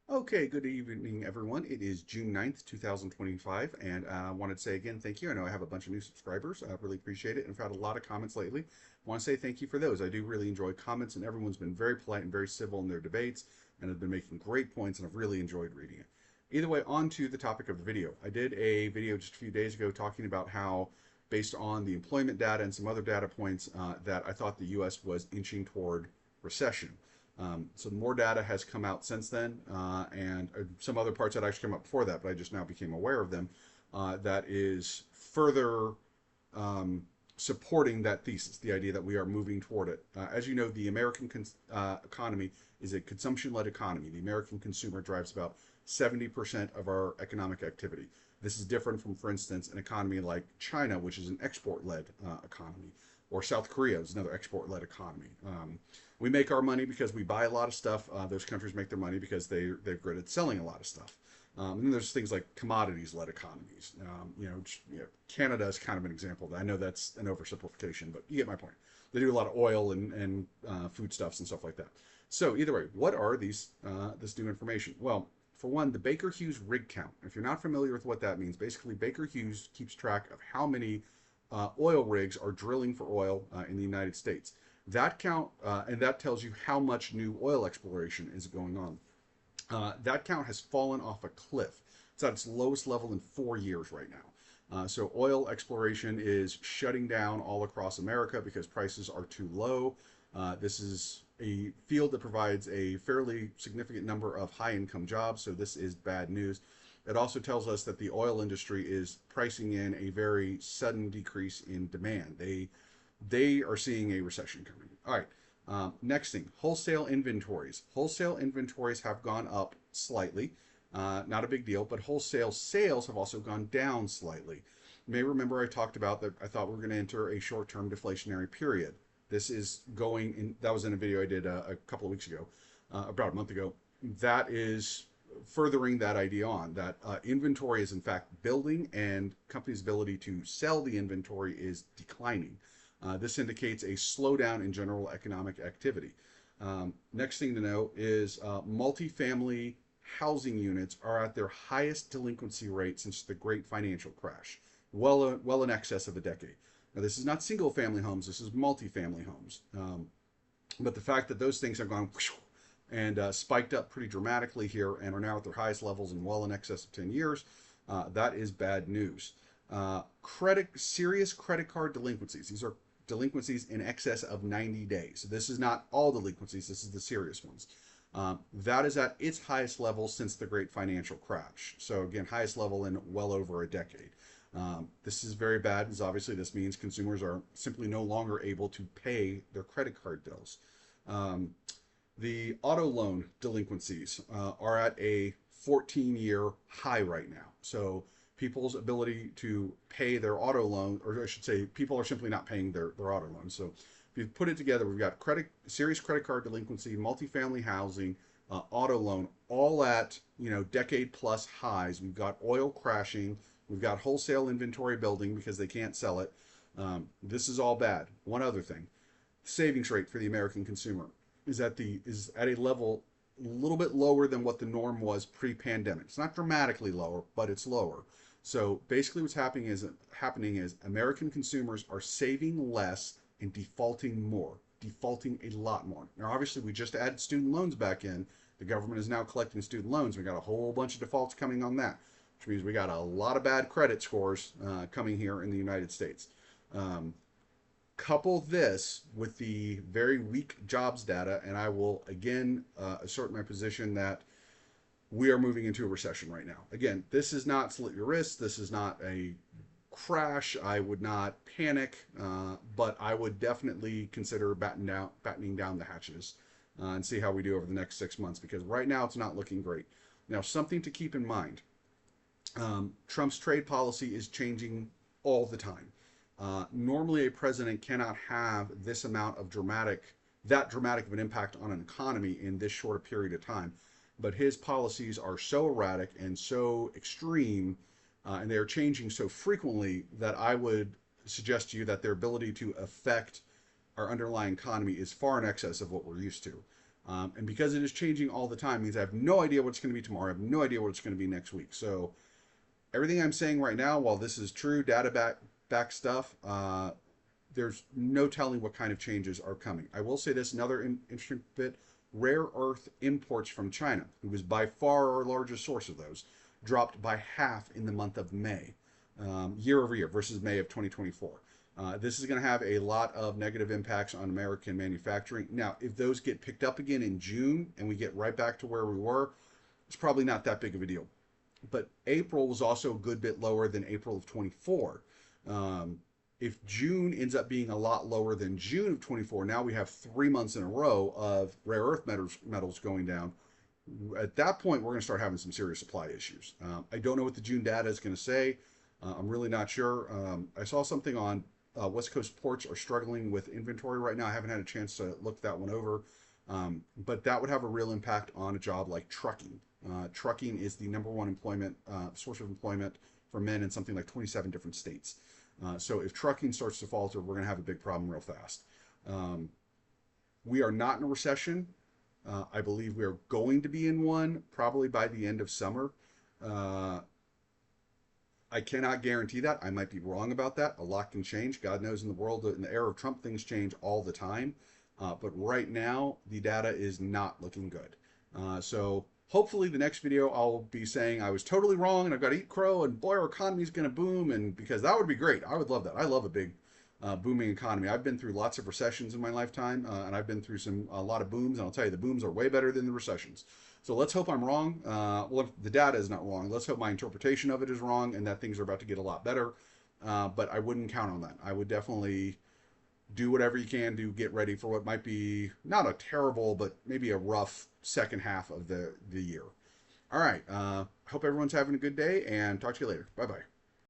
Okay, good evening, everyone. It is June 9th, 2025, and I wanted to say again, thank you. I know I have a bunch of new subscribers. I really appreciate it, and I've had a lot of comments lately. I want to say thank you for those. I do really enjoy comments, and everyone's been very polite and very civil in their debates, and have been making great points, and I've really enjoyed reading it. Either way, on to the topic of the video. I did a video just a few days ago talking about how, based on the employment data and some other data points, that I thought the U.S. was inching toward recession. So more data has come out since then, and some other parts that actually came up before that, but I just now became aware of them. That is further um, supporting that thesis, the idea that we are moving toward it. As you know, the American economy is a consumption-led economy. The American consumer drives about 70% of our economic activity. This is different from, for instance, an economy like China, which is an export-led economy, or South Korea is another export-led economy. We make our money because we buy a lot of stuff. Those countries make their money because they're good at selling a lot of stuff. And then there's things like commodities-led economies. Canada is kind of an example. I know that's an oversimplification, but you get my point. They do a lot of oil and foodstuffs and stuff like that. So either way, what are this new information? Well, for one, the Baker Hughes rig count. If you're not familiar with what that means, basically Baker Hughes keeps track of how many oil rigs are drilling for oil in the United States. That count, and that tells you how much new oil exploration is going on. That count has fallen off a cliff. It's at its lowest level in 4 years right now. So oil exploration is shutting down all across America because prices are too low. This is a field that provides a fairly significant number of high-income jobs, so this is bad news. It also tells us that the oil industry is pricing in a very sudden decrease in demand. They are seeing a recession coming. All right. Next thing, wholesale inventories. Wholesale inventories have gone up slightly. Not a big deal, but wholesale sales have also gone down slightly. You may remember I talked about that I thought we were going to enter a short-term deflationary period. This is going in, that was in a video I did a couple of weeks ago, about a month ago. That is furthering that idea on that inventory is in fact building and companies' ability to sell the inventory is declining. This indicates a slowdown in general economic activity. Next thing to know is multifamily housing units are at their highest delinquency rate since the great financial crash, well in excess of a decade. Now, this is not single family homes, this is multifamily homes. But the fact that those things have gone and spiked up pretty dramatically here and are now at their highest levels in well in excess of 10 years, that is bad news. Serious credit card delinquencies. These are delinquencies in excess of 90 days. So this is not all delinquencies, this is the serious ones. That is at its highest level since the great financial crash. So again, highest level in well over a decade. This is very bad because obviously this means consumers are simply no longer able to pay their credit card bills. The auto loan delinquencies are at a 14-year high right now. So people's ability to pay their auto loan, or I should say, people are simply not paying their auto loans. So if you put it together, we've got serious credit card delinquency, multifamily housing, auto loan, all at decade plus highs. We've got oil crashing. We've got wholesale inventory building because they can't sell it. This is all bad. One other thing, savings rate for the American consumer is at a level a little bit lower than what the norm was pre-pandemic. It's not dramatically lower, but it's lower. So basically, what's happening is American consumers are saving less and defaulting more, defaulting a lot more. Now, obviously, we just added student loans back in. The government is now collecting student loans. We got a whole bunch of defaults coming on that, which means we got a lot of bad credit scores coming here in the United States. Couple this with the very weak jobs data, and I will again assert my position that we are moving into a recession right now. Again, this is not slit your wrists. This is not a crash. I would not panic, but I would definitely consider battening down the hatches and see how we do over the next 6 months, because right now it's not looking great. Now, something to keep in mind. Trump's trade policy is changing all the time. Normally, a president cannot have this amount of that dramatic of an impact on an economy in this short a period of time. But his policies are so erratic and so extreme, and they are changing so frequently that I would suggest to you that their ability to affect our underlying economy is far in excess of what we're used to. And because it is changing all the time, means I have no idea what it's going to be tomorrow. I have no idea what it's going to be next week. So everything I'm saying right now, while this is true data back stuff, there's no telling what kind of changes are coming. I will say this, another interesting bit: rare earth imports from China, who was by far our largest source of those, dropped by half in the month of May, year over year versus May of 2024. This is going to have a lot of negative impacts on American manufacturing. Now, if those get picked up again in June and we get right back to where we were, it's probably not that big of a deal. But April was also a good bit lower than April of 24. If June ends up being a lot lower than June of 24, now we have 3 months in a row of rare earth metals going down. At that point, we're going to start having some serious supply issues. I don't know what the June data is going to say. I'm really not sure. I saw something on West Coast ports are struggling with inventory right now. I haven't had a chance to look that one over, but that would have a real impact on a job like trucking. Trucking is the number one employment source of employment for men in something like 27 different states. So if trucking starts to falter, we're going to have a big problem real fast. We are not in a recession. I believe we are going to be in one probably by the end of summer. I cannot guarantee that. I might be wrong about that. A lot can change. God knows in the world, in the era of Trump, things change all the time. But right now, the data is not looking good. So hopefully the next video I'll be saying I was totally wrong and I've got to eat crow and boy, our economy is going to boom. And because that would be great. I would love that. I love a big booming economy. I've been through lots of recessions in my lifetime and I've been through a lot of booms. And I'll tell you, the booms are way better than the recessions. So let's hope I'm wrong. Well, the data is not wrong. Let's hope my interpretation of it is wrong and that things are about to get a lot better. But I wouldn't count on that. I would definitely do whatever you can to get ready for what might be not a terrible, but maybe a rough second half of the year. All right. Hope everyone's having a good day and talk to you later. Bye-bye.